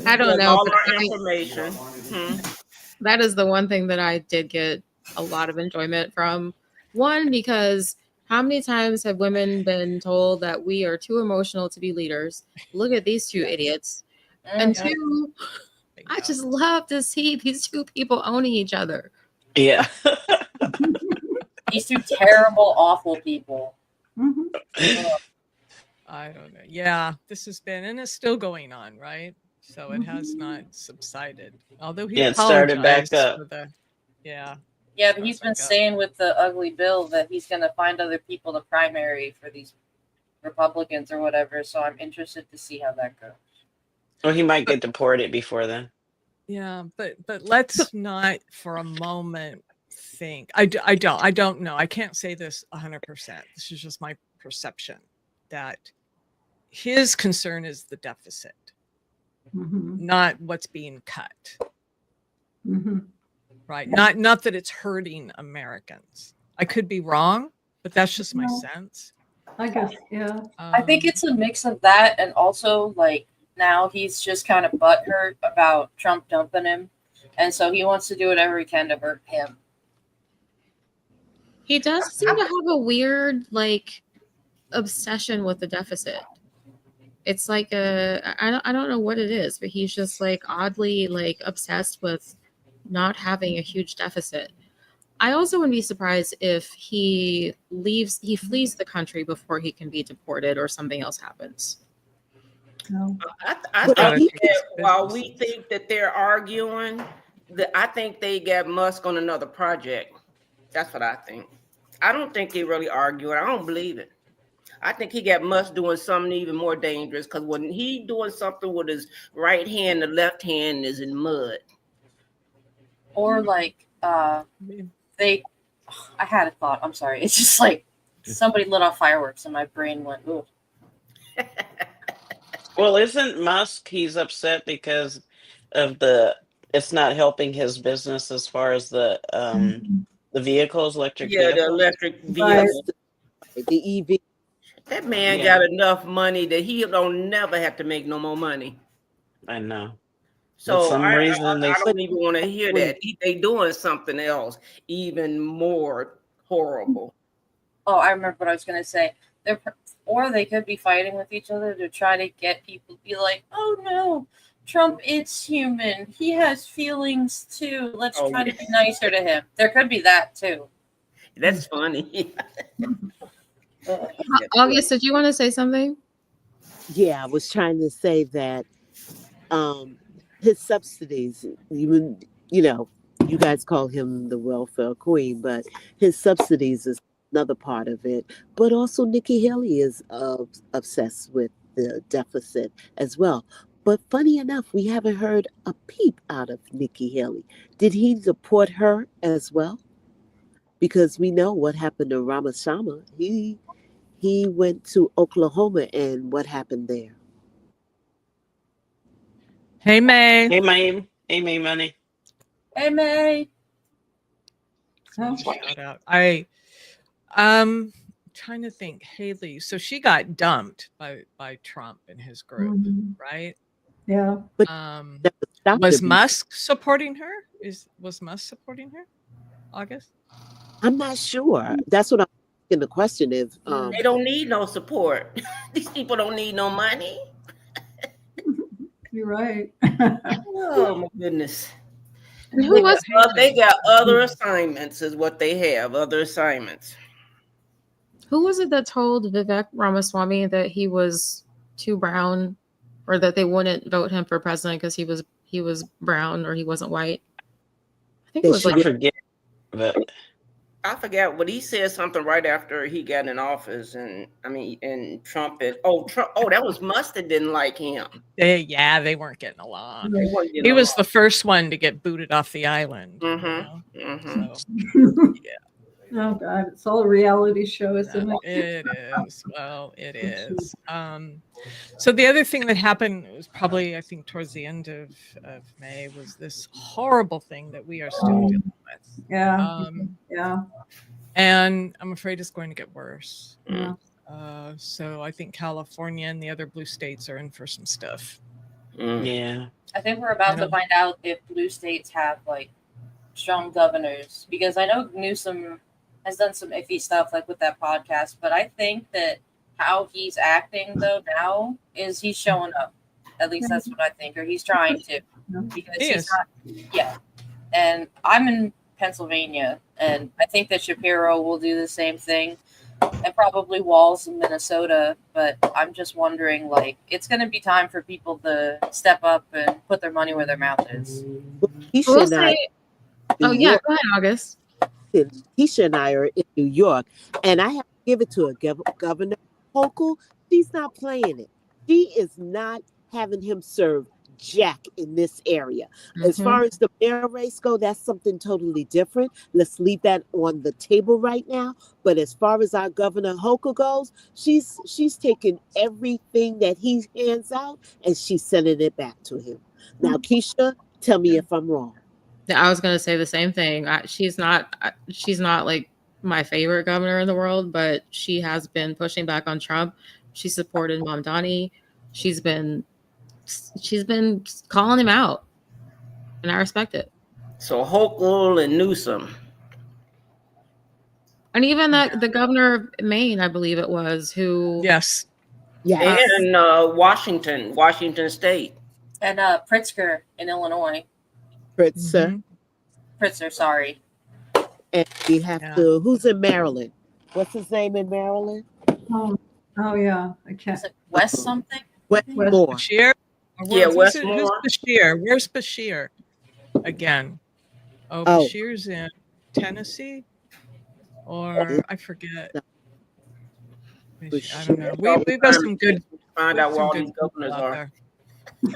I don't Because know. all But our information. that is the one thing that I did get a lot of enjoyment from. One, because how many times have women been told that we are too emotional to be leaders? Look at these two idiots. And Mhm. two, I just love to see these two people owning each other. Yeah. These two terrible, awful people. Mhm. I don't know. Yeah, this has been, and it's still going on, right? So it has not subsided. Although he Yeah, it started back apologized up. for the, yeah. Yeah, but he's been Back up. saying with the ugly bill that he's going to find other people to primary for these Republicans or whatever. So I'm interested to see how that goes. Well, he might get deported before then. Yeah, but let's not for a moment think. I don't know. I can't say this 100%. This is just my perception that his concern is the deficit, Mhm. not what's being cut. Mhm. Right? Not that it's hurting Americans. I could be wrong, but that's just my No. sense. I guess, yeah. I think it's a mix of that and also like now he's just kind of butthurt about Trump dumping him. And so he wants to do whatever he can to hurt him. He does seem to have a weird, like, obsession with the deficit. It's like I don't know what it is, but he's just like oddly like obsessed with not having a huge deficit. I also wouldn't be surprised if he flees the country before he can be deported or something else happens. No. I Gotta think take that his while business. we think that they're arguing, I think they got Musk on another project. That's what I think. I don't think they really arguing. I don't believe it. I think he got Musk doing something even more dangerous because when he doing something with his right hand, the left hand is in mud. Or like I had a thought. I'm sorry. It's just like somebody lit off fireworks and my brain went, ooh. Well, isn't Musk, he's upset because of it's not helping his business as far as the vehicles, electric Yeah, the vehicles. electric Right. vehicle. The EV. That man Yeah. got enough money that he don't never have to make no more money. I know. For So some reason, I don't even want to hear that. They doing something else even more horrible. Oh, I remember what I was going to say. Or they could be fighting with each other to try to get people to be like, oh no, Trump is human. He has feelings too. Let's try to be nicer to him. There could be that too. That's funny. August, did you want to say something? Yeah, I was trying to say that his subsidies, even, you guys call him the welfare queen, but his subsidies is another part of it. But also Nikki Haley is obsessed with the deficit as well. But funny enough, we haven't heard a peep out of Nikki Haley. Did he deport her as well? Because we know what happened to Ramaswamy. He went to Oklahoma, and what happened there? Hey, May. Hey, May money. Hey, May. Shout out. Trying to think. Haley. So she got dumped by Trump and his group, right? Yeah. But was Musk supporting her? Was Musk supporting her? August? I'm not sure. That's what I'm asking the question is. They don't need no support. These people don't need no money. You're right. Oh my goodness. And who was They got other assignments, is what they have. Other assignments. Who was it that told Vivek Ramaswamy that he was too brown, or that they wouldn't vote him for president because he was brown or he wasn't white? I think it was I forget, but I forgot what he said. Something right after he got in office, and Trump. That was Mustard didn't like him. They weren't getting along. They weren't getting He was along. the first one to get booted off the island. So, oh God, it's all a reality show, isn't it? It is. Well, it is. So the other thing that happened was probably, I think, towards the end of May was this horrible thing that we are still dealing with. Yeah. Yeah. And I'm afraid it's going to get worse. Yeah. So I think California and the other blue states are in for some stuff. Yeah. I think we're about to find out if blue states have like strong governors, because I know Newsom has done some iffy stuff like with that podcast, but I think that how he's acting though now is he's showing up. At least that's what I think, or he's trying to, because he's not. Yeah, and I'm in Pennsylvania, and I think that Shapiro will do the same thing, and probably Walz in Minnesota. But I'm just wondering, like, it's going to be time for people to step up and put their money where their mouth is. Go ahead, August. Keisha and I are in New York, and I have to give it to Governor Hochul. She's not playing it. She is not having him serve jack in this area. As far as the mayor race go, that's something totally different. Let's leave that on the table right now. But as far as our Governor Hochul goes, she's taking everything that he hands out and she's sending it back to him. Now, Keisha, tell me if I'm wrong. I was going to say the same thing. She's not like my favorite governor in the world, but she has been pushing back on Trump. She supported Mamdani. She's been calling him out, and I respect it. So Hochul and Newsom, and even the governor of Maine, I believe it was, who and Washington State, and Pritzker in Illinois. Pritzker, sorry. And we have to. Who's in Maryland? What's his name in Maryland? Oh yeah, I can't. Is it West something? Westmore. Bashir? Yeah, Westmore. Who's Bashir? Where's Bashir? Again. Bashir's in Tennessee? Or I forget. I don't know. We've got some good. Find out where all these governors are.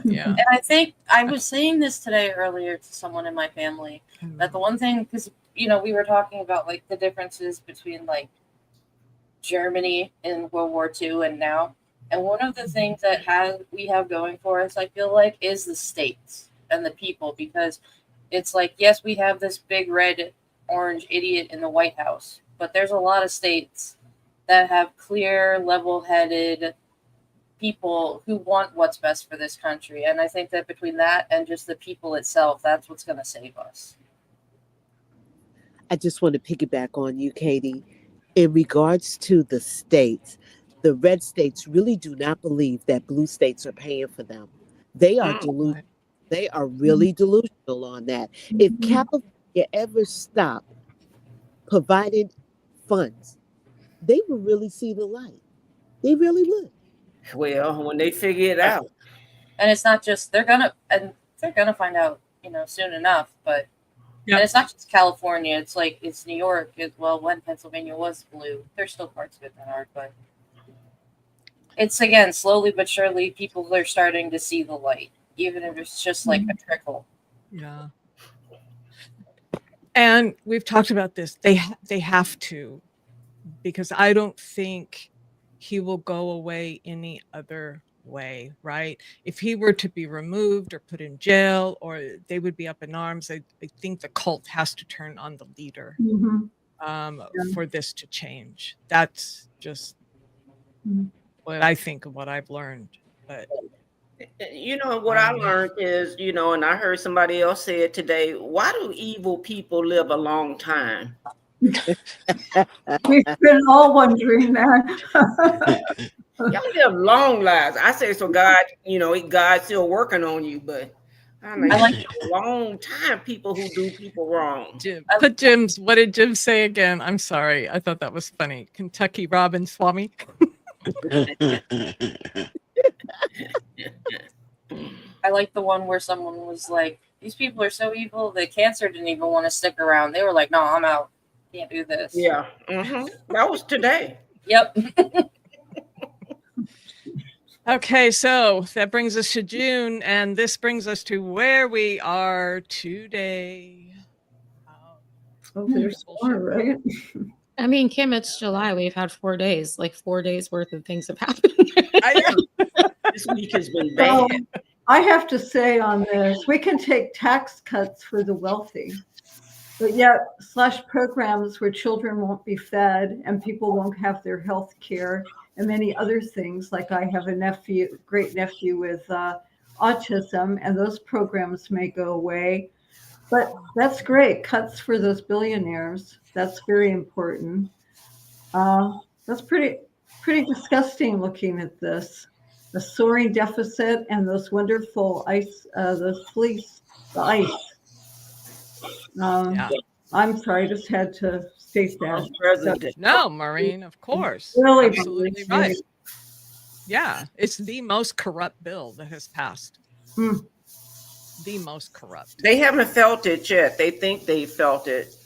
Yeah. And I think I was saying this today earlier to someone in my family, that the one thing, because we were talking about like the differences between like Germany in World War II and now, And one of the things that we have going for us, I feel like, is the states and the people, because it's like, yes, we have this big red orange idiot in the White House, but there's a lot of states that have clear, level-headed people who want what's best for this country. And I think that between that and just the people itself, that's what's going to save us. I just want to piggyback on you, Katie. In regards to the states, the red states really do not believe that blue states are paying for them. They are Mm. delusional. They are really delusional on that. If California ever stopped providing funds, they would really see the light. They really would. Well, when they figure it out. And it's not just they're gonna find out, soon enough. But Yep. and it's not just California. It's like it's New York as well. When Pennsylvania was blue, there's still parts of it that aren't. But it's again slowly but surely, people are starting to see the light, even if it's just like a trickle. Yeah. And we've talked about this. They have to, because I don't think he will go away any other way, right? If he were to be removed or put in jail, or they would be up in arms, I think the cult has to turn on the leader for this to change. That's just what I think of what I've learned. But What I learned is, and I heard somebody else say it today, why do evil people live a long time? We've been all wondering that. Y'all live long lives. I say, so God, God's still working on you, but I mean, I like a long time people who do people wrong. What did Jim say again? I'm sorry. I thought that was funny. Kentucky Robin Swami. I like the one where someone was like, "These people are so evil that cancer didn't even want to stick around." They were like, "No, I'm out. Can't do this." Yeah, that was today. Yep. Okay, so that brings us to June, and this brings us to where we are today. Oh, there's more, right? I mean, Kim, it's July. We've had 4 days, like 4 days worth of things have happened. I know. This week has been bad. So, I have to say on this, we can take tax cuts for the wealthy, but yet slash programs where children won't be fed and people won't have their health care and many other things. Like I have a great nephew with autism, and those programs may go away. But that's great. Cuts for those billionaires. That's very important. That's pretty disgusting looking at this. The soaring deficit and those wonderful those fleece, the ice. I'm sorry, I just had to state that. No, Maureen, of course. Really, absolutely right. Yeah, it's the most corrupt bill that has passed. The most corrupt. They haven't felt it yet. They think they felt it.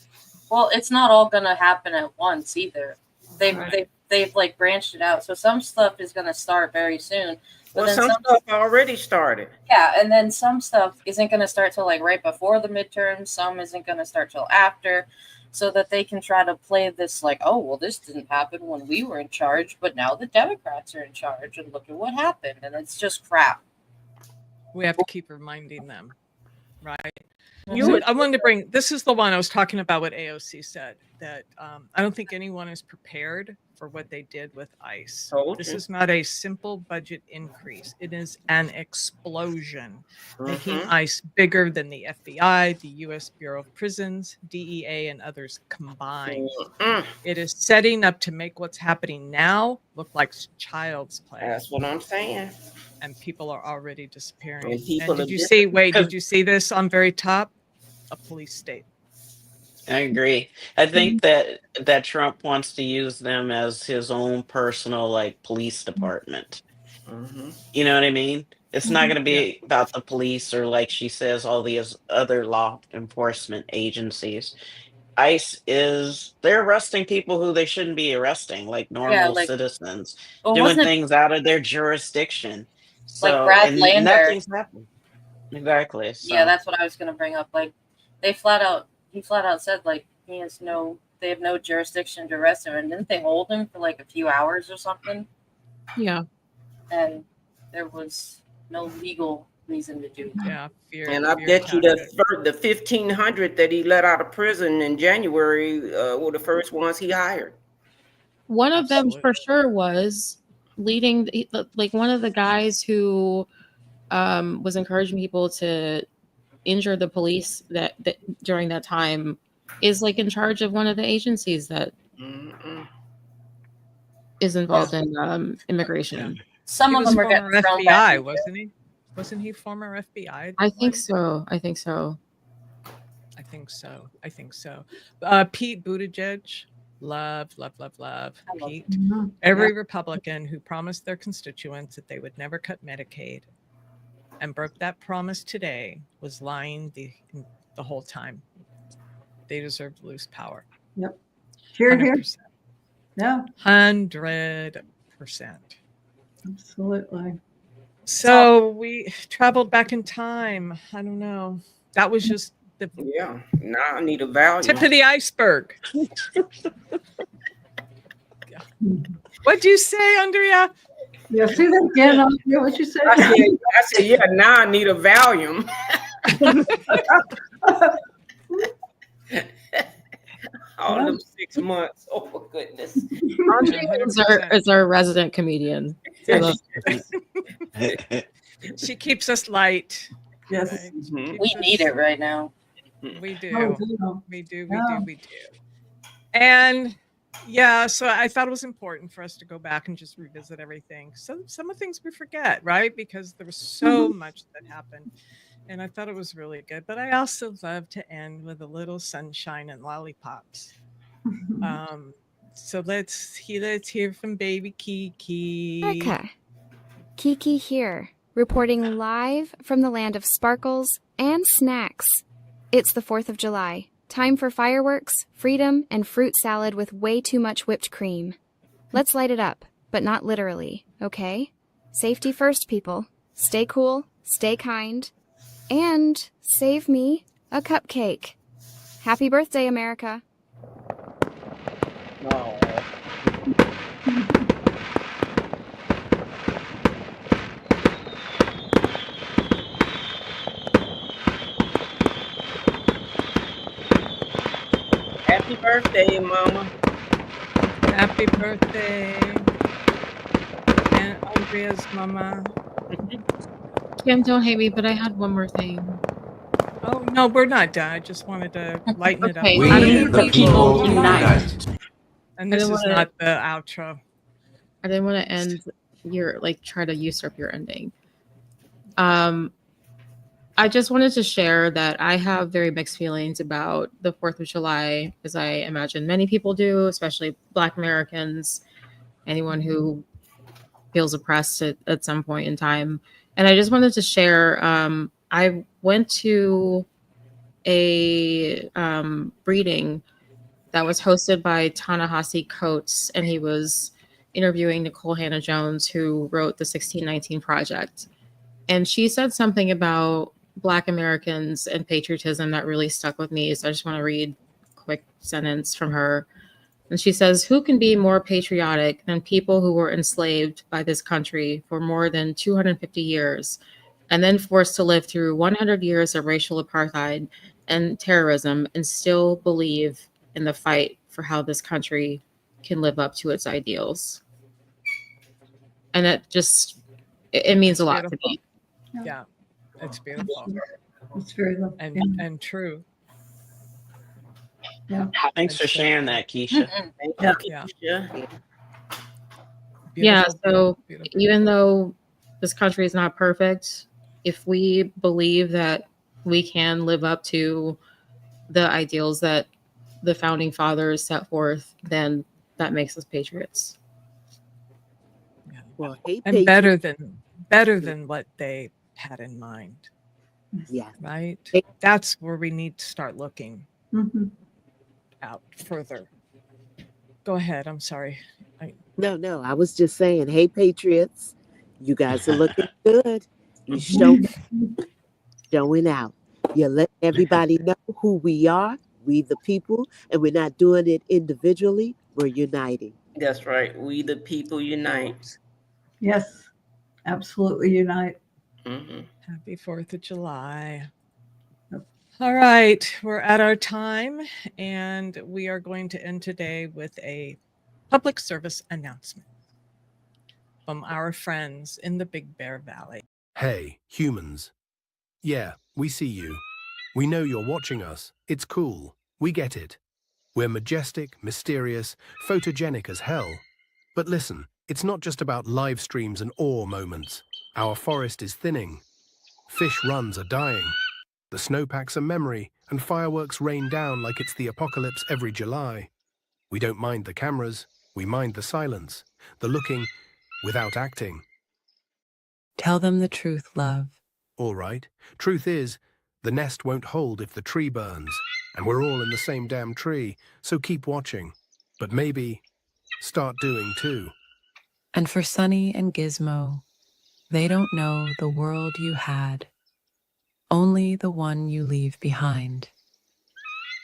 Well, it's not all going to happen at once either. They've like branched it out. So some stuff is going to start very soon. But well, some stuff already started. Yeah, and then some stuff isn't going to start till like right before the midterms. Some isn't going to start till after, so that they can try to play this like, oh, well, this didn't happen when we were in charge, but now the Democrats are in charge, and look at what happened. And it's just crap. We have to keep reminding them, right? I wanted to bring, this is the one I was talking about what AOC said, that I don't think anyone is prepared for what they did with ICE. This is not a simple budget increase. It is an explosion, making ICE bigger than the FBI, the U.S. Bureau of Prisons, DEA, and others combined. It is setting up to make what's happening now look like child's play. That's what I'm saying. And people are already disappearing. And did you see this on very top? A police state. I agree. I think that Trump wants to use them as his own personal like police department. You know what I mean? It's not going to be about the police or, like she says, all these other law enforcement agencies. ICE they're arresting people who they shouldn't be arresting, like normal citizens, doing things out of their jurisdiction. So, like Brad Lander. Nothing's happened. Exactly. So. Yeah, that's what I was going to bring up. Like he flat out said like they have no jurisdiction to arrest him, and didn't they hold him for like a few hours or something? Yeah. and there was no legal reason to do that. Yeah, fear. And I fear bet you tactics. the 1,500 that he let out of prison in January were the first ones he hired. One of them Absolutely. for sure was leading, like one of the guys who was encouraging people to injure the police that during that time is like in charge of one of the agencies that Mm-mm. is involved in immigration. Some He of was them are getting former thrown back FBI, in jail. wasn't he? Wasn't he former FBI? at I one? think so. I think so. I think so. I think so. Pete Buttigieg, love I love Pete. Mhm. Every Republican who promised their constituents that they would never cut Medicaid and broke that promise today was lying the whole time. They deserve to lose power. Yep. Here, here. 100%. Yeah, 100%. absolutely. So we traveled back in time. I don't know. That was just the Yeah. Now I need a value. tip of the iceberg. What'd you say, Andrea? Yeah, see that again? Andrea, what you say? I said, yeah, now I need a Valium. All them 6 months. Oh, for goodness. Andre is our resident comedian. I love She keeps us light. Yes. Right? Mhm. We need it right now. We do. Oh, dear. We do. Yeah. We do. And yeah, so I thought it was important for us to go back and just revisit everything. So some of the things we forget, right? Because there was so much that happened. And I thought it was really good. But I also love to end with a little sunshine and lollipops. So let's hear from baby Kiki. America. Kiki here, reporting live from the land of sparkles and snacks. It's the 4th of July. Time for fireworks, freedom, and fruit salad with way too much whipped cream. Let's light it up, but not literally, okay? Safety first, people. Stay cool, stay kind, and save me a cupcake. Happy birthday, America. Oh. Happy birthday, Mama. Happy birthday. And Andrea's mama. Kim, don't hate me, but I had one more thing. Oh, no, we're not done. I just wanted to lighten it up. Okay. a How do little you bit. people unite? And this didn't is wanna- not the outro. I didn't want to end your try to usurp your ending. I just wanted to share that I have very mixed feelings about the 4th of July, as I imagine many people do, especially Black Americans, anyone who feels oppressed at some point in time. And I just wanted to share, I went to a reading that was hosted by Ta-Nehisi Coates, and he was interviewing Nicole Hannah-Jones, who wrote the 1619 Project. And she said something about Black Americans and patriotism that really stuck with me. So I just want to read a quick sentence from her. And she says, "Who can be more patriotic than people who were enslaved by this country for more than 250 years and then forced to live through 100 years of racial apartheid and terrorism and still believe in the fight for how this country can live up to its ideals?" And that just, it means a lot to me. Yeah, it's beautiful It's very lovely. and true. Yeah. Thanks for sharing that, Keisha. Thank Yeah. you, Yeah. Keisha. Yeah, Beautiful, so beautiful. even though this country is not perfect, if we believe that we can live up to the ideals that the founding fathers set forth, then that makes us patriots. Well, hey, And Patriot. better than what they had in mind, Yeah. right? Hey. That's where we need to start looking Mhm. out further. Go ahead. I'm sorry. No, I was just saying, hey, Patriots, you guys are looking good. You showing out. You're letting everybody know who we are, we the people, and we're not doing it individually. We're uniting. That's right. We the people unite. Yes. absolutely unite. Happy 4th of July. Yep. All right, we're at our time, and we are going to end today with a public service announcement from our friends in the Big Bear Valley. Hey, humans. Yeah, we see you. We know you're watching us. It's cool. We get it. We're majestic, mysterious, photogenic as hell. But listen, it's not just about live streams and awe moments. Our forest is thinning. Fish runs are dying. The snowpacks are memory, and fireworks rain down like it's the apocalypse every July. We don't mind the cameras. We mind the silence, the looking without acting. Tell them the truth, love. All right. Truth is, the nest won't hold if the tree burns, and we're all in the same damn tree, so keep watching. But maybe start doing too. And for Sunny and Gizmo, they don't know the world you had, only the one you leave behind.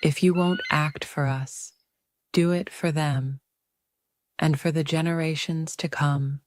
If you won't act for us, do it for them, and for the generations to come.